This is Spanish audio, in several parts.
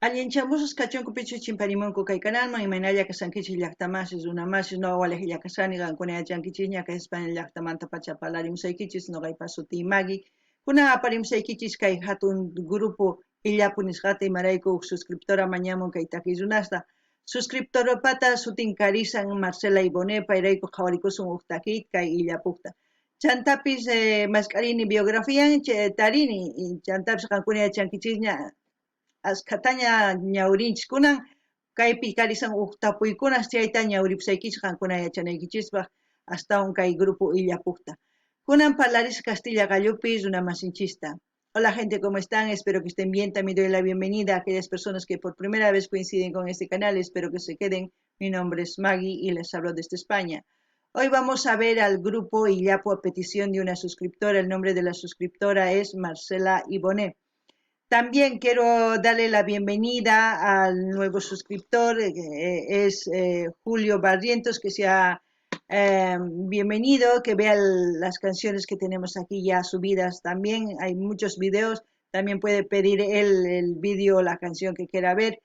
Allinchamusas kachunkupichu chimparimunku kay canalman imaynalla kasankichis llaqtamasis runamasis ñawawalej kasani qankuna yachankichis ña kay España llaqtamanta pacha parlarimusaykichis noqaypa sutii Magui kunan aparimusaykichis kay hatun grupo illapu nisqata imarayku suscriptora mañamun kay takiy runasta suscriptoropata sutin karisan Marcela Ibone payrayku qhawarikusun huk takiyta kay illapukta chantapis mascarini biografian tarini chantapis qankuna yachankichis ña askataña ñawrinchis kunan kaypi karisan huk tapuykunas chayta ñawripusaykichis qankuna yachanaykichispa astawan kay grupo illapukta kunan parlaris Castilla gallupi runamasinchista. Hola gente, ¿cómo están? Espero que estén bien. También doy la bienvenida a aquellas personas que por primera vez coinciden con este canal. Espero que se queden. Mi nombre es Maggie y les hablo desde España. Hoy vamos a ver al grupo Illapu a petición de una suscriptora. El nombre de la suscriptora es Marcela Ibone. También quiero darle la bienvenida al nuevo suscriptor, es Julio Barrientos, que sea bienvenido, que vea las canciones que tenemos aquí ya subidas también. Hay muchos videos, también puede pedir él el vídeo o la canción que quiera ver.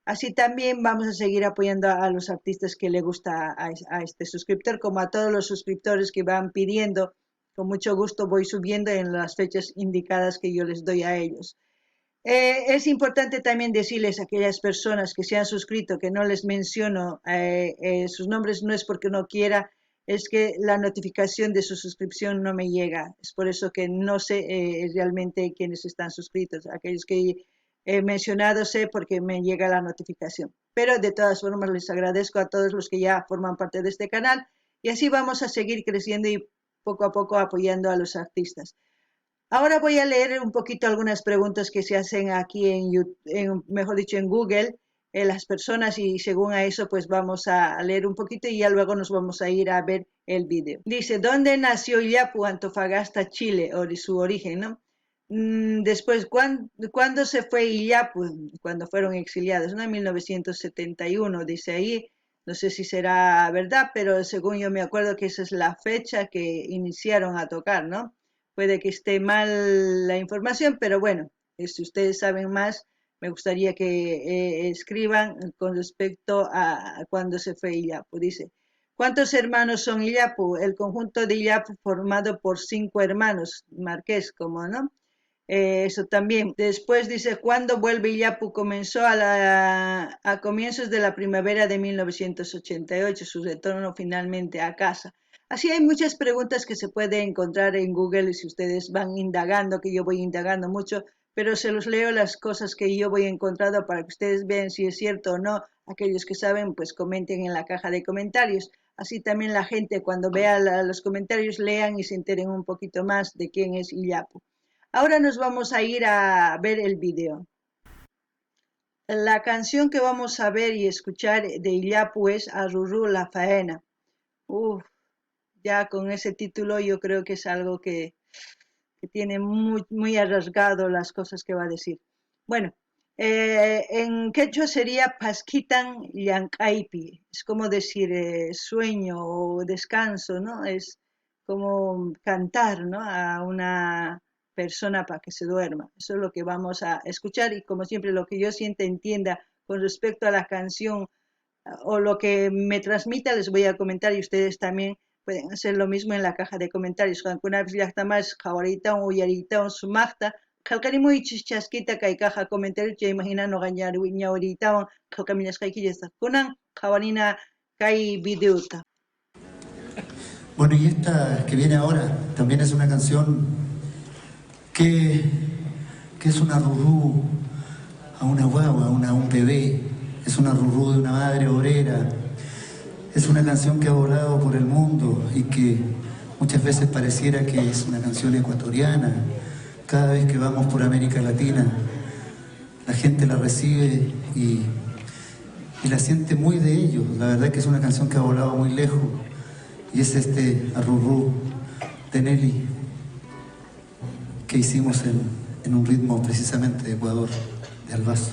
Así también vamos a seguir apoyando a los artistas que le gusta a este suscriptor, como a todos los suscriptores que van pidiendo. Con mucho gusto voy subiendo en las fechas indicadas que yo les doy a ellos. Es importante también decirles a aquellas personas que se han suscrito, que no les menciono sus nombres, no es porque no quiera, es que la notificación de su suscripción no me llega. Es por eso que no sé realmente quiénes están suscritos. Aquellos que he mencionado sé porque me llega la notificación. Pero de todas formas les agradezco a todos los que ya forman parte de este canal y así vamos a seguir creciendo y poco a poco apoyando a los artistas. Ahora voy a leer un poquito algunas preguntas que se hacen aquí en YouTube, mejor dicho en Google, las personas y según a eso pues vamos a leer un poquito y ya luego nos vamos a ir a ver el video. Dice, ¿dónde nació Illapu? Antofagasta, Chile, o su origen, ¿no? Después, ¿cuándo se fue Illapu? Cuando fueron exiliados, ¿no? En 1971, dice ahí. No sé si será verdad, pero según yo me acuerdo que esa es la fecha que iniciaron a tocar, ¿no? Puede que esté mal la información, pero bueno, si ustedes saben más, me gustaría que escriban con respecto a cuándo se fue Illapu. Dice, ¿cuántos hermanos son Illapu? El conjunto de Illapu formado por 5 hermanos, Marqués, como no. Eso también. Después dice, ¿cuándo vuelve Illapu? Comenzó a comienzos de la primavera de 1988, su retorno finalmente a casa. Así hay muchas preguntas que se puede encontrar en Google y si ustedes van indagando, que yo voy indagando mucho, pero se los leo las cosas que yo voy encontrando para que ustedes vean si es cierto o no. Aquellos que saben, pues comenten en la caja de comentarios. Así también la gente cuando vea los comentarios lean y se enteren un poquito más de quién es Illapu. Ahora nos vamos a ir a ver el video. La canción que vamos a ver y escuchar de Illapu es Arrurú la faena. Ya con ese título yo creo que es algo que tiene muy arrasgado las cosas que va a decir. Bueno, en quechua sería Pasquitan Llankaipi, es como decir sueño o descanso, ¿no? Es como cantar, ¿no? A una persona para que se duerma. Eso es lo que vamos a escuchar y como siempre lo que yo sienta, entienda con respecto a la canción o lo que me transmita les voy a comentar y ustedes también pueden hacer lo mismo en la caja de comentarios. Una vez ya está más, ahorita o yarita su magta, calcarimo y chischasquita que caja comentarios, ya imagina no ganar ahorita o calcaminas que ya está. Kunan, javarina kai videota. Bueno, y esta que viene ahora también es una canción que es una rurú a una guagua, a un bebé, es una rurú de una madre obrera. Es una canción que ha volado por el mundo y que muchas veces pareciera que es una canción ecuatoriana. Cada vez que vamos por América Latina, la gente la recibe y la siente muy de ellos. La verdad que es una canción que ha volado muy lejos y es este Arrurú de Nelly que hicimos en un ritmo precisamente de Ecuador, de Albazo.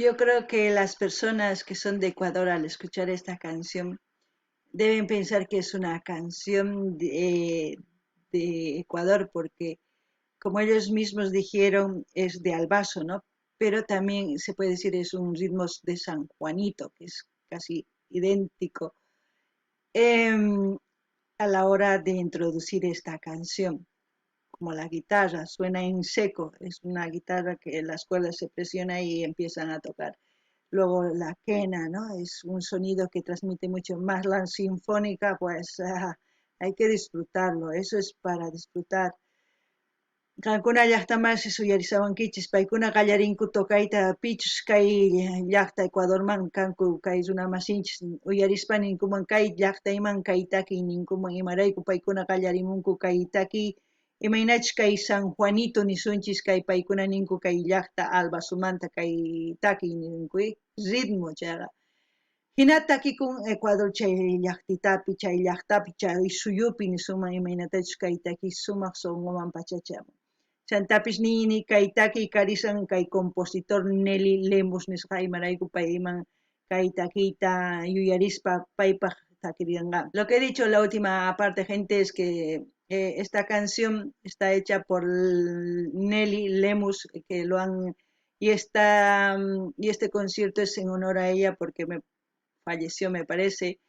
Yo creo que las personas que son de Ecuador al escuchar esta canción deben pensar que es una canción de Ecuador porque como ellos mismos dijeron es de Albazo, ¿no? Pero también se puede decir es un ritmo de San Juanito, que es casi idéntico a la hora de introducir esta canción. Como la guitarra, suena en seco, es una guitarra que las cuerdas se presionan y empiezan a tocar. Luego la quena, ¿no? Es un sonido que transmite mucho más la sinfónica, pues hay que disfrutarlo, eso es para disfrutar. Qankuna llaqtamansi suyarisawankichis paykuna qallarinku toqayta pichus kay llaqta Ecuadorman kanku kay runamasinchis uyarispa ninkuman kay llaqtayman kay takiy ninkuman imarayku paykuna qallarimunku kay takiy imaynachus kay San Juanito nisunchis kay paykuna ninku kay llaqta Albazumanta kay takiy ninku ritmo chayqa hinata takikun Ecuador chay llaqtitapi chay llaqtapi chay suyupi nisunman imaynatachus kay takiy sumaq songoman pachachamun Chantapish nini kay takiy karisan kay compositor Nelly Lemus nisqa imarayku payman kay takiyta yuyarispa paypaq takirinqa. Lo que he dicho en la última parte, gente, es que esta canción está hecha por Nelly Lemus, que lo han y este concierto es en honor a ella porque falleció, me parece.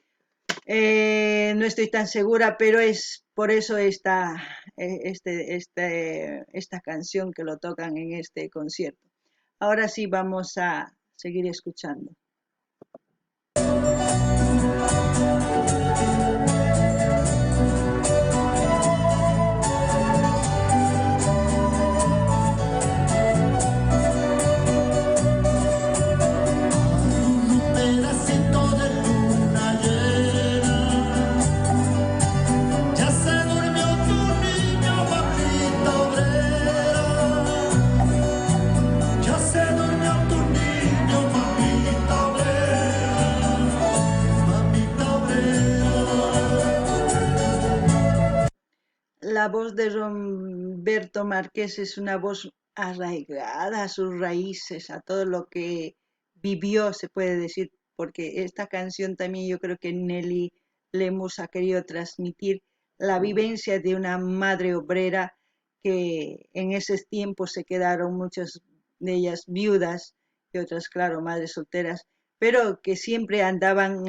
No estoy tan segura, pero es por eso esta canción que lo tocan en este concierto. Ahora sí vamos a seguir escuchando. La voz de Roberto Márquez es una voz arraigada a sus raíces, a todo lo que vivió, se puede decir, porque esta canción también yo creo que Nelly Lemus ha querido transmitir la vivencia de una madre obrera que en esos tiempos se quedaron muchas de ellas viudas y otras, claro, madres solteras, pero que siempre andaban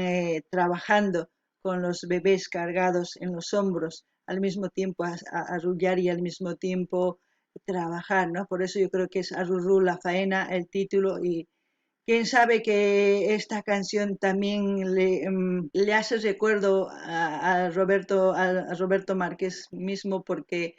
trabajando con los bebés cargados en los hombros al mismo tiempo arrullar y al mismo tiempo trabajar, ¿no? Por eso yo creo que es Arrurú la faena el título y quién sabe que esta canción también le hace recuerdo a Roberto Márquez mismo porque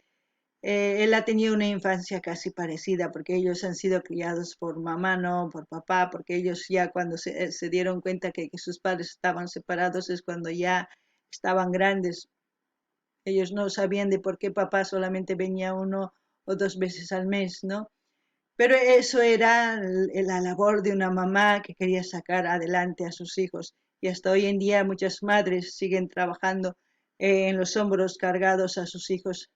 él ha tenido una infancia casi parecida porque ellos han sido criados por mamá, no por papá, porque ellos ya cuando se dieron cuenta que sus padres estaban separados es cuando ya estaban grandes, ellos no sabían de por qué papá solamente venía 1 o 2 veces al mes, ¿no? Pero eso era la labor de una mamá que quería sacar adelante a sus hijos. Y hasta hoy en día muchas madres siguen trabajando en los hombros cargados a sus hijos,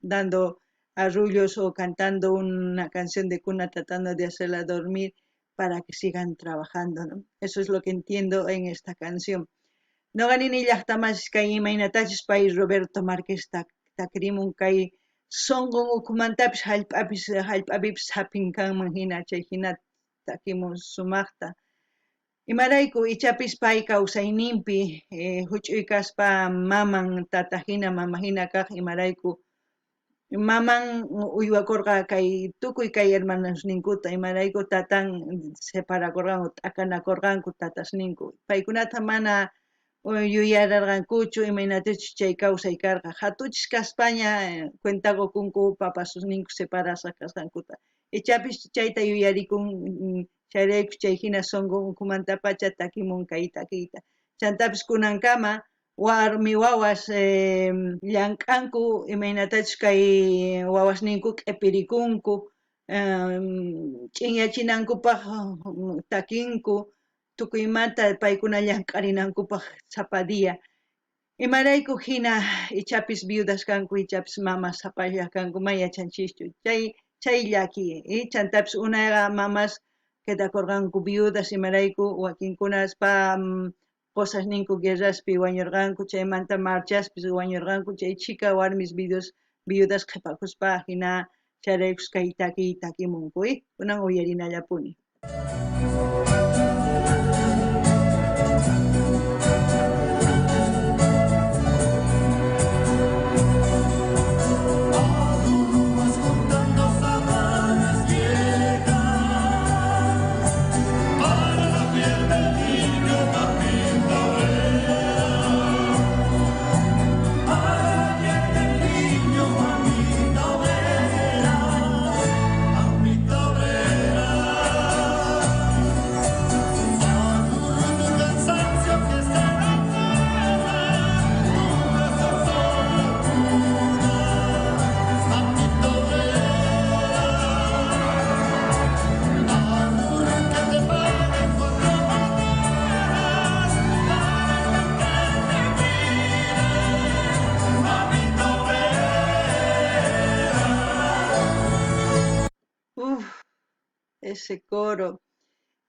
dando arrullos o cantando una canción de cuna tratando de hacerla dormir para que sigan trabajando, ¿no? Eso es lo que entiendo en esta canción. Noqanini llaqtamanchis kay imaynatachis pay Roberto Márquez takrimun kay sonqon ukhumantapish hallp'apipis hapin kanman hina chay hinata takimun sumaqta. Imarayku ichapis pay kawsayninpi huch'uy kaspa maman tata hina mama hina kaq imarayku maman uywakurqa kay tukuy kay hermanasninkuta imarayku tatan separakurqanku t'akanakurqanku tatasninku paykunata mana yuyararqankuchu imaynatachus chay kawsay karqa hatuchis kaspaña cuentakukunku papasusninku separasqa kasqankuta ichapis chayta yuyarikun chayrayku chay hina sonqon ukhumanta pacha takimun kay takiyta chantapis kunankama warmi wawas llank'anku imaynatachus kay wawasninku q'ipirikunku ch'inyachinankupaq takinku tukuymanta paykuna llank'arinankupaq sapadiya imarayku hina ichapis viudas kanku ichapis mamas sapallas kanku may yachanchischu chay llaki chantapis unayqa mamas quedakurqanku viudas imarayku wakinkunaspa cosas ninku guerraspi wañurqanku chaymanta marchaspis wañurqanku chay chika warmis viudas qhipakuspa hina charaykus kay takimunku kunan uyarinallapuni.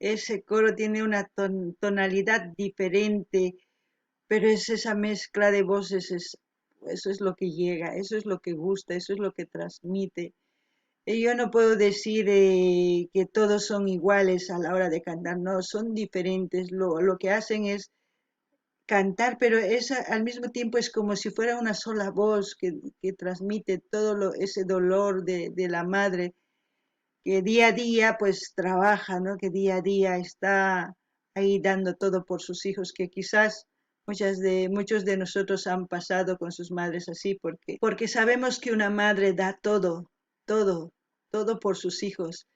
Ese coro tiene una tonalidad diferente, pero es esa mezcla de voces, eso es lo que llega, eso es lo que gusta, eso es lo que transmite. Y yo no puedo decir que todos son iguales a la hora de cantar, no, son diferentes, lo que hacen es cantar, pero al mismo tiempo es como si fuera una sola voz que transmite todo ese dolor de la madre, que día a día pues trabaja, ¿no? Que día a día está ahí dando todo por sus hijos, que quizás muchos de nosotros han pasado con sus madres así, porque sabemos que una madre da todo por sus hijos.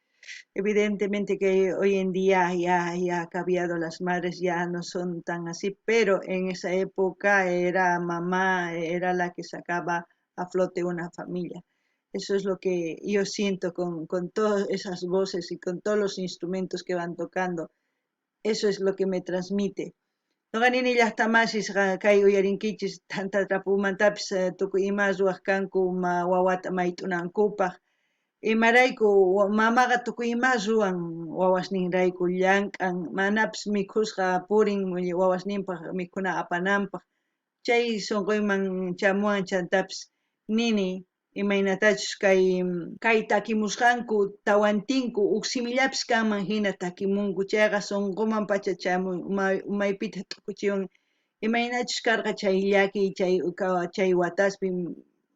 Evidentemente que hoy en día ya ha cambiado, las madres ya no son tan así, pero en esa época mamá era la que sacaba a flote una familia. Eso es lo que yo siento con todas esas voces y con todos los instrumentos que van tocando. Eso es lo que me transmite. Noqanini llaqtamasis kay uyarinkichis tanta trapumantapis tukuy ima ruwaq kanku wawata mayt'unankupaq. Imarayku mamaqa tukuy ima ruwan wawasninrayku llank'an, manapis mikhusqa purin wawasninpaq mikhuna apananpaq. Chay sunquyman chamuwan chantapis nini imaynatachus kay takimusqanku tawantinku huk simillapis kanman hina takimunku, chayqa sunquman pacha umaypita t'ukuchiwan imaynachus karqa chay llaki chay wataspi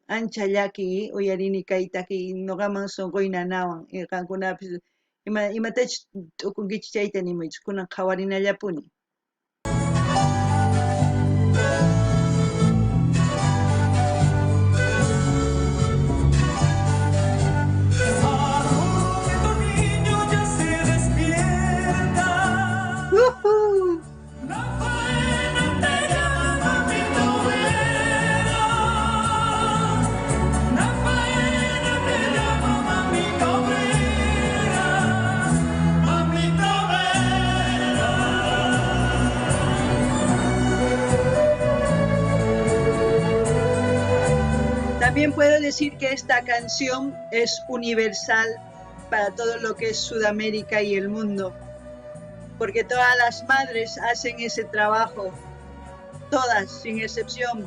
ancha llaki uyarini kay taki nuqaman sunquy nanawan qankunapis imatachus t'ukunkichis chayta nimaychis kunan qhawarinallapuni. También puedo decir que esta canción es universal para todo lo que es Sudamérica y el mundo, porque todas las madres hacen ese trabajo, todas, sin excepción.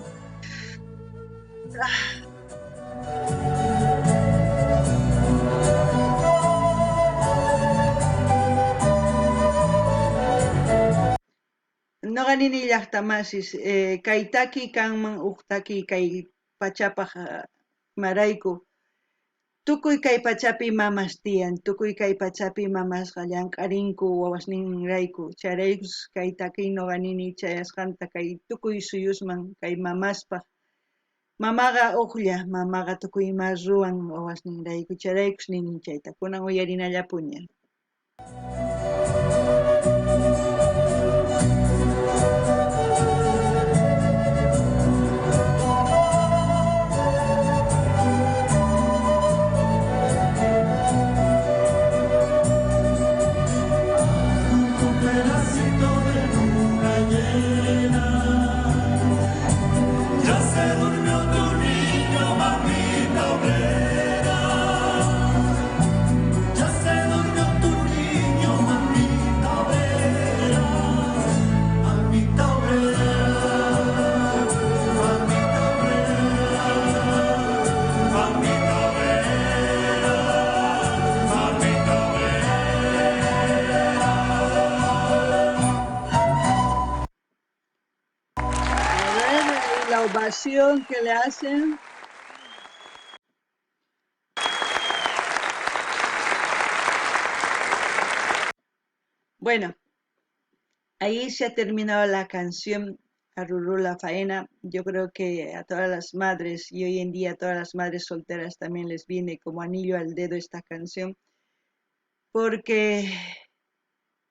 Noqanini llaqtamasis kay taki kanman huk taki kay pachapaq marayku. Tukuy kay pachapi mamas tiyan, tukuy kay pachapi mamasqa llank'arinku wawasninrayku, charaykus kay takiy noqanini chayasqanta kay tukuy suyusman kay mamaspaq. Mamaqa uqlla, mamaqa tukuy ima ruwan wawasninrayku, charaykus ninin chayta, kunan uyarinallapuni. Ya se durmió tu niño, ovación que le hacen. Bueno, ahí se ha terminado la canción Arrurú la faena. Yo creo que a todas las madres y hoy en día a todas las madres solteras también les viene como anillo al dedo esta canción, porque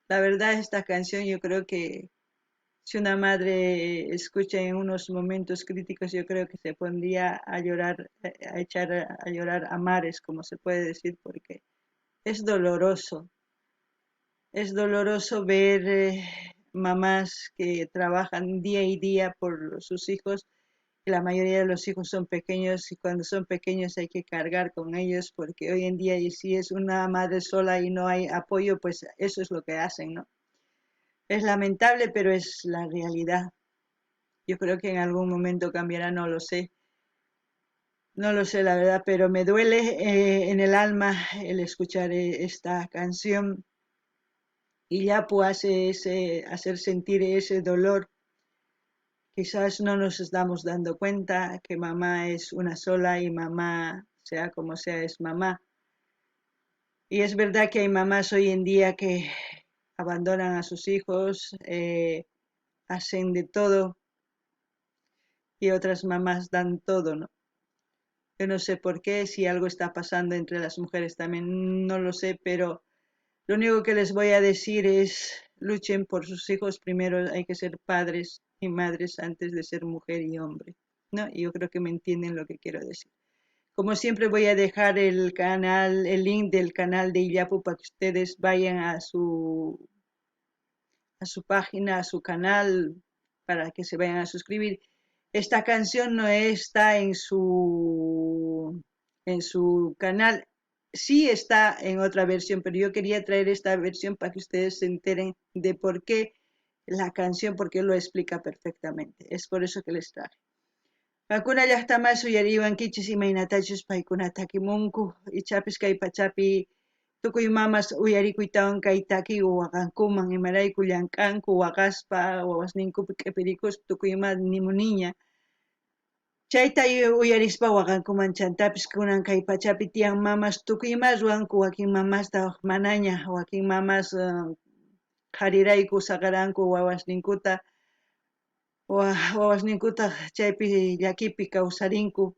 la verdad esta canción yo creo que si una madre escucha en unos momentos críticos, yo creo que se pondría a llorar, a echar a llorar a mares, como se puede decir, porque es doloroso. Es doloroso ver mamás que trabajan día y día por sus hijos. La mayoría de los hijos son pequeños y cuando son pequeños hay que cargar con ellos porque hoy en día y si es una madre sola y no hay apoyo, pues eso es lo que hacen, ¿no? Es lamentable, pero es la realidad. Yo creo que en algún momento cambiará, no lo sé. No lo sé, la verdad, pero me duele en el alma el escuchar esta canción y ya pues hacer sentir ese dolor. Quizás no nos estamos dando cuenta que mamá es una sola y mamá, sea como sea, es mamá. Y es verdad que hay mamás hoy en día que abandonan a sus hijos, hacen de todo y otras mamás dan todo, ¿no? Yo no sé por qué, si algo está pasando entre las mujeres también, no lo sé, pero lo único que les voy a decir es luchen por sus hijos. Primero hay que ser padres y madres antes de ser mujer y hombre, ¿no? Y yo creo que me entienden lo que quiero decir. Como siempre voy a dejar el canal, el link del canal de Illapu para que ustedes vayan a su página, a su canal, para que se vayan a suscribir. Esta canción no está en su canal, sí está en otra versión, pero yo quería traer esta versión para que ustedes se enteren de por qué la canción, porque lo explica perfectamente. Es por eso que les traje. Kakuna llaqtamas uyariwankichis imaynatachus paykuna takimunku ichapis kay pachapi tukuy mamas uyarikuytawan kay takiku waqankuman imarayku llank'anku waqaspa wawasninkupi q'ipirikuspa tukuyma nimuniña chayta uyarispa waqankuman chantapis kunan kay pachapi tiyan mamas tukuyma ruwanku wakin mamasta manaña wakin mamas qarirayku saqaranku wawasninkuta wawasninkuta chaypi llakipi kawsarinku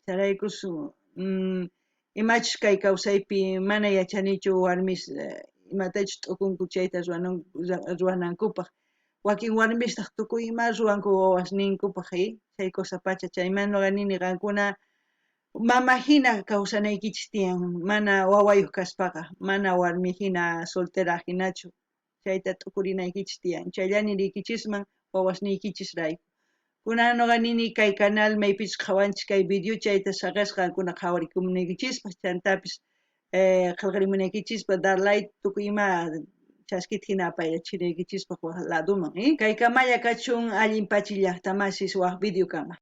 charaykus imachus kay kawsaypi mana yachanichu warmis imatachus t'ukunku chayta ruwanankupaq wakin warmistaq tukuy ima ruwanku wawasninkupaq chay kusapacha chayman nuqa nini qankuna mama hina kawsanaykichis tiyan mana wawayuq kaspaqa mana warmi hina soltera hinachu chayta t'ukurinaykichis tiyan chayllani riykichisman wawasniykichisrayku kunan nuqa nini kay canal maypis qhawanchik kay video chayta saqasqa qankuna qhawarikumunaykichis chantapis qillqarimunaykichispa dar like tukuy ima chaskita hina apayachiraykichispaq waq laduman kay kamalla kachun allin pachi llaqtamasis waq video kama